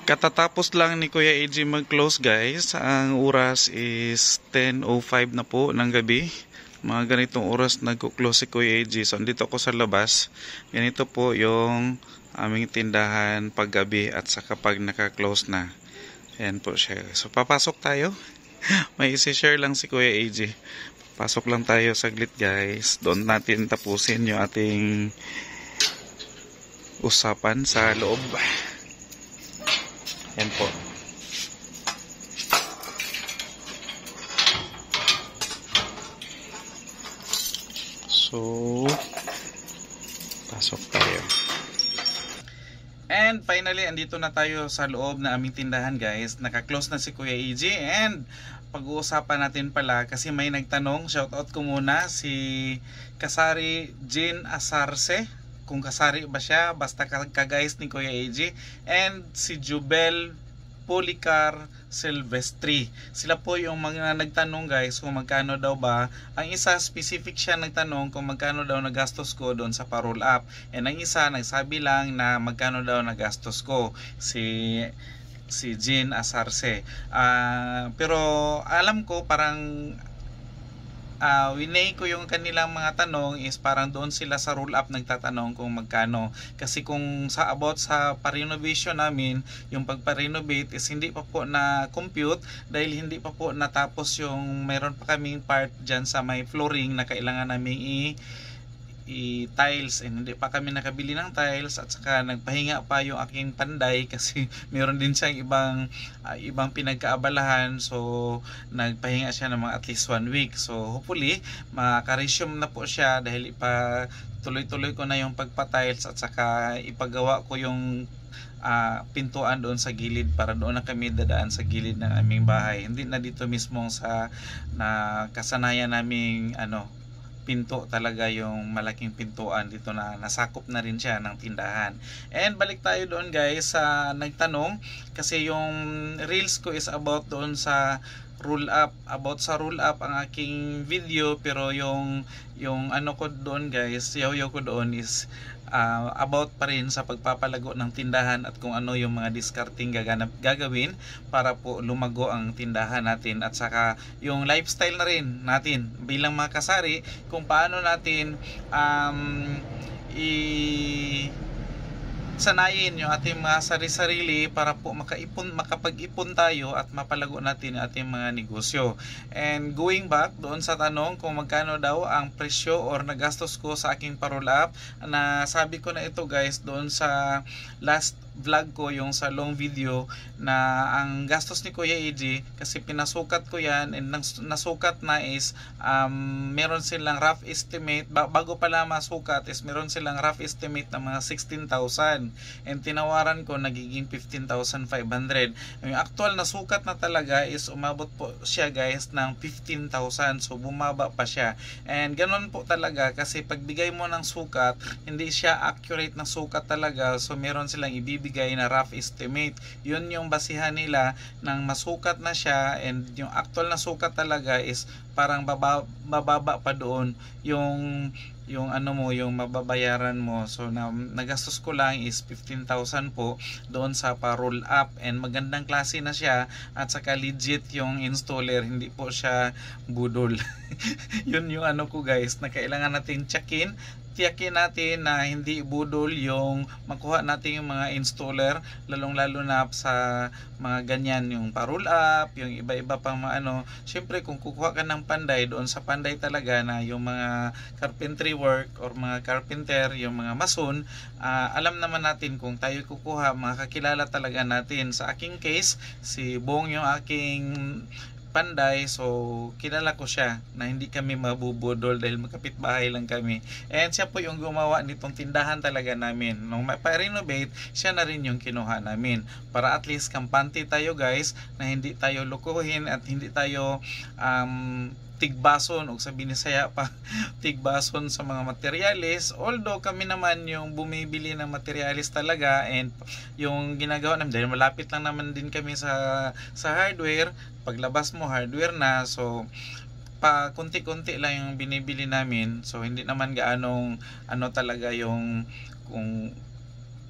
Katatapos lang ni Kuya AJ mag-close guys. Ang oras is 10:05 na po ng gabi. Mga ganitong oras nagko-close si Kuya AJ. So andito ako sa labas. Ganito po yung aming tindahan paggabi at saka pag naka-close na. Ayan po siya. So papasok tayo. May isi-share lang si Kuya AJ. Pasok lang tayo saglit guys. Doon natin tapusin yung ating usapan sa loob. Yan po. So, pasok tayo. And finally, andito na tayo sa loob na aming tindahan guys. Naka-close na si Kuya AJ and pag-uusapan natin pala kasi may nagtanong, shoutout ko muna si Kasari Jean Asarce. Kung kasari ba siya, basta ka-guys ni Kuya AJ. And si Jubel Policar Silvestri. Sila po yung mga nagtanong guys kung magkano daw ba. Ang isa specific siya nagtanong kung magkano daw nagastos ko doon sa pa-roll up. And ang isa nagsabi lang na magkano daw nagastos ko. Si Jean Asarce. Pero alam ko parang winay ko yung kanilang mga tanong is parang doon sila sa roll up nagtatanong kung magkano. Kasi kung sa about sa pa-renovation namin, yung pagpa-renovate is hindi pa po na compute dahil hindi pa po natapos yung meron pa kaming part dyan sa may flooring na kailangan namin i-tiles and hindi pa kami nakabili ng tiles at saka nagpahinga pa yung aking panday kasi meron din siyang ibang pinagkaabalahan, so nagpahinga siya ng mga at least 1 week. So hopefully maka-resume na po siya dahil tuloy-tuloy ko na yung pagpa-tiles at saka ipagawa ko yung pintuan doon sa gilid para doon na kami dadaan sa gilid ng aming bahay, hindi na dito mismo sa kasanayan naming pinto talaga, yung malaking pintuan dito na nasakop na rin siya ng tindahan. And balik tayo doon guys sa nagtanong kasi yung reels ko is about doon sa roll up, about sa roll up ang aking video, pero yung ano ko doon guys, yaw ko doon is about pa rin sa pagpapalago ng tindahan at kung ano yung mga discarding gagawin para po lumago ang tindahan natin at saka yung lifestyle na rin natin bilang mga kasari, kung paano natin sanayin yung ating mga sarili-sarili para po makapag-ipon tayo at mapalago natin ang ating mga negosyo. And going back doon sa tanong kung magkano daw ang presyo or nagastos ko sa aking pa-roll up, na sabi ko na ito guys doon sa last vlog ko, yung sa long video, na ang gastos ni Kuya AJ kasi pinasukat ko yan and nasukat na is meron silang rough estimate bago pala masukat is meron silang rough estimate ng mga 16,000 and tinawaran ko nagiging 15,500. Yung actual na sukat na talaga is umabot po siya guys ng 15,000, so bumaba pa siya. And ganun po talaga kasi pagbigay mo ng sukat hindi siya accurate na sukat talaga, so meron silang ibibigay na rough estimate. Yun yung basihan nila ng masukat na siya, and yung actual na sukat talaga is parang bababa pa doon yung yung mababayaran mo. So nagastos ko lang is 15,000 po doon sa pa-roll up, and magandang klase na siya at saka legit yung installer, hindi po siya budol. Yun yung ko guys na kailangan natin checkin, tiyakin natin na hindi budol yung makuha natin yung mga installer, lalong lalo na sa mga ganyan, yung pa-roll up, yung iba-iba pang syempre kung kukuha ka ng panday, doon sa panday talaga na yung mga carpentry work or mga carpenter, yung mga mason, alam naman natin kung tayo kukuha, makakilala talaga natin. Sa aking case, si Bong yung aking panday, so kilala ko siya na hindi kami mabubudol dahil magkapit-bahay lang kami, and siya po yung gumawa nitong tindahan talaga namin. Nung pa-renovate, siya na rin yung kinuha namin para at least kampante tayo guys, na hindi tayo lukuhin at hindi tayo tigbason, o sabi ni Saya pa tigbason sa mga materyales, although kami naman yung bumibili ng materyales talaga, and yung ginagawa namin dahil malapit lang naman din kami sa hardware, paglabas mo hardware na, so pa konti-konti lang yung binibili namin, so hindi naman gaanong talaga yung kung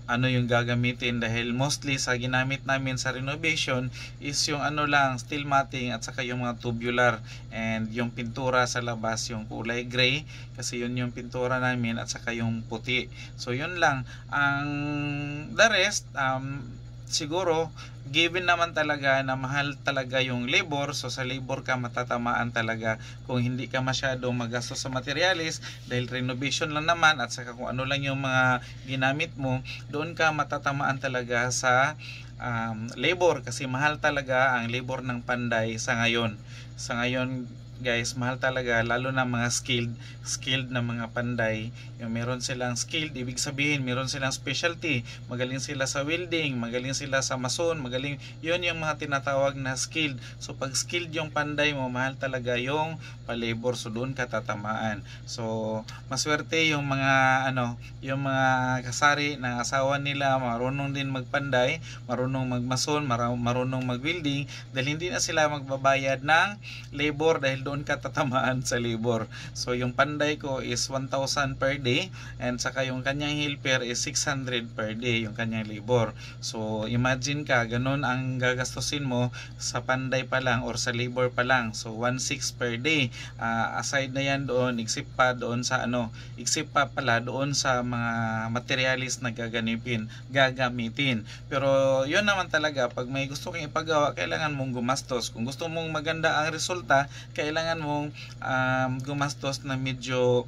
ano yung gagamitin, dahil mostly sa ginamit namin sa renovation is yung ano lang, steel matting at saka yung mga tubular, and yung pintura sa labas yung kulay gray kasi yun yung pintura namin, at saka yung puti. So yun lang ang the rest. Siguro given naman talaga na mahal talaga yung labor, so sa labor ka matatamaan talaga kung hindi ka masyadong magastos sa materials, dahil renovation lang naman, at saka kung ano lang yung mga ginamit mo, doon ka matatamaan talaga sa labor, kasi mahal talaga ang labor ng Panday sa ngayon. Sa ngayon guys, mahal talaga, lalo na mga skilled na mga Panday. Yung meron silang skilled, ibig sabihin meron silang specialty, magaling sila sa welding, magaling sila sa mason, magaling, yun yung mga tinatawag na skilled. So pag skilled yung Panday mo, mahal talaga yung palabor, so doon ka tatamaan. So maswerte yung mga yung mga kasari na asawa nila marunong din magpanday, marunong magmason, marunong magwelding, dahil hindi na sila magbabayad ng labor, dahil doon ka tatamaan sa labor. So yung Panday ko is 1,000 per day, and saka yung kanyang helper is 600 per day yung kanyang labor. So imagine ka, ganun ang gagastusin mo sa Panday pa lang or sa labor pa lang. So 1,600 per day. Aside na yan doon, except pa doon sa except pa pala doon sa mga materialis na gagamitin. Pero yun naman talaga, pag may gusto kang ipagawa, kailangan mong gumastos. Kung gusto mong maganda ang resulta, kailangan mong gumastos na medyo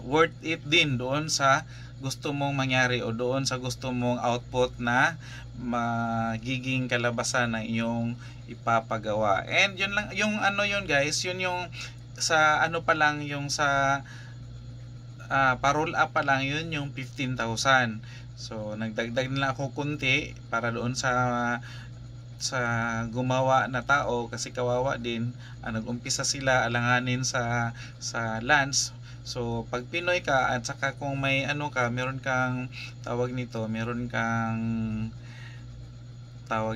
worth it din doon sa gusto mong mangyari, o doon sa gusto mong output na magiging kalabasan ng iyong ipapagawa. And yun lang yung yun guys, yun yung sa pa lang, yung sa pa-roll up pa lang, yun yung 15,000. So nagdagdag nila ako kunti para doon sa gumawa na tao, kasi kawawa din, nag-umpisa sila alanganin sa lunch. So pag Pinoy ka, at saka kung may meron kang tawag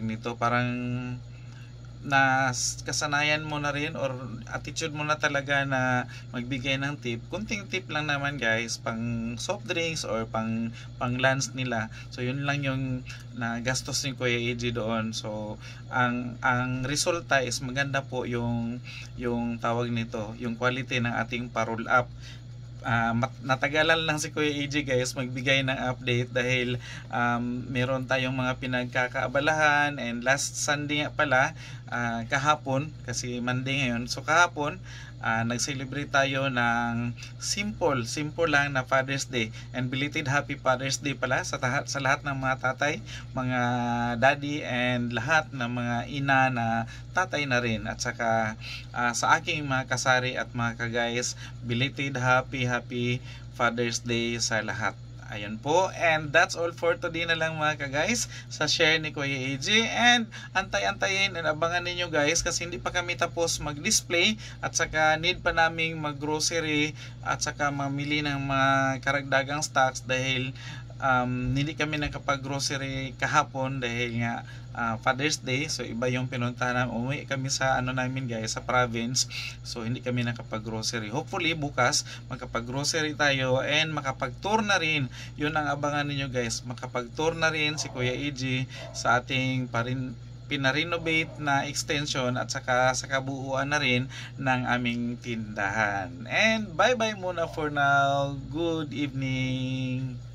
nito, parang na kasanayan mo na rin, or attitude mo na talaga na magbigay ng tip. Kunting tip lang naman guys, pang soft drinks or pang lunch nila. So yun lang yung nagastos ni Kuya AJ doon. So ang resulta is maganda po yung tawag nito, yung quality ng ating pa-roll up. Natagalan lang si Kuya AJ guys magbigay ng update, dahil meron tayong mga pinagkakaabalahan, and last Sunday nga pala, kahapon, kasi Monday ngayon, so kahapon nag-celebrate tayo ng simple lang na Father's Day, and belated happy Father's Day pala sa lahat ng mga tatay, mga daddy, and lahat ng mga ina na tatay na rin, at saka sa aking mga kasari at mga kagayas, belated happy Father's Day sa lahat. Ayun po, and that's all for today na lang mga ka-guys sa share ni Kuya AJ, and antay-antayin and abangan ninyo guys, kasi hindi pa kami tapos mag-display, at saka need pa naming mag-grocery, at saka mamili ng mga karagdagang stocks, dahil hindi kami nakapag-grocery kahapon dahil nga Father's Day. So iba yung pinuntahan namin, umuwi kami sa namin guys, sa province, so hindi kami nakapag-grocery. Hopefully bukas makapag-grocery tayo and makapag-tour na rin. Yun ang abangan niyo guys, makapag-tour na rin si Kuya AJ sa ating pinarenovate na extension, at saka sa kabuuan na rin ng aming tindahan. And bye bye muna for now. Good evening.